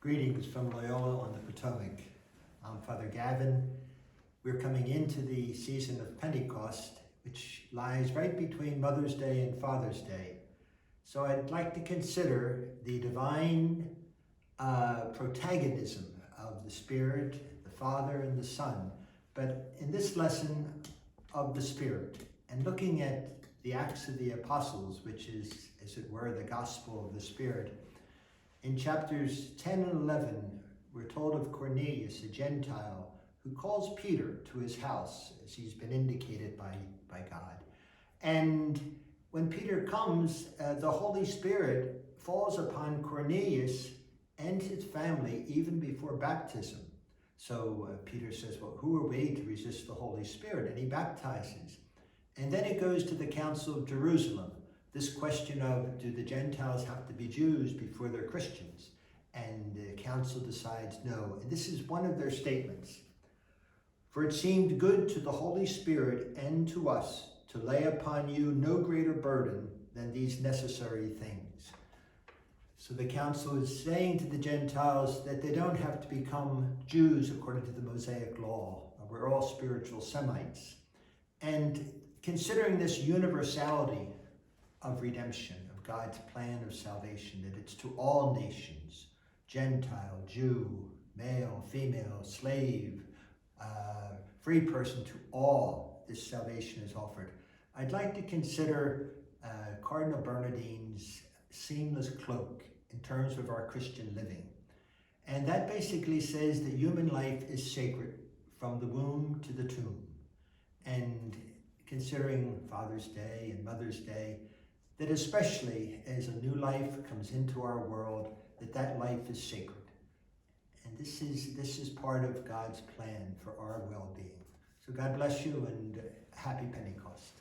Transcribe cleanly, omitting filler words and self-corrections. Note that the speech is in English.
Greetings from Loyola on the Potomac. I'm Father Gavin. We're coming into the season of Pentecost, which lies right between Mother's Day and Father's Day. So I'd like to consider the divine protagonism of the Spirit, the Father, and the Son, but in this lesson of the Spirit, and looking at the Acts of the Apostles, which is, as it were, the Gospel of the Spirit. In chapters 10 and 11, we're told of Cornelius, a Gentile, who calls Peter to his house, as he's been indicated by God. And when Peter comes, the Holy Spirit falls upon Cornelius and his family even before baptism. So Peter says, well, who are we to resist the Holy Spirit? And he baptizes. And then it goes to the Council of Jerusalem. This question of, do the Gentiles have to be Jews before they're Christians? And the council decides no. And this is one of their statements. For it seemed good to the Holy Spirit and to us to lay upon you no greater burden than these necessary things. So the council is saying to the Gentiles that they don't have to become Jews according to the Mosaic law. We're all spiritual Semites. And considering this universality of redemption, of God's plan of salvation, that it's to all nations, Gentile, Jew, male, female, slave, free person, to all this salvation is offered. I'd like to consider Cardinal Bernardine's seamless cloak in terms of our Christian living. And that basically says that human life is sacred from the womb to the tomb. And considering Father's Day and Mother's Day, that especially as a new life comes into our world, that life is sacred. And this is part of God's plan for our well-being. So God bless you and happy Pentecost.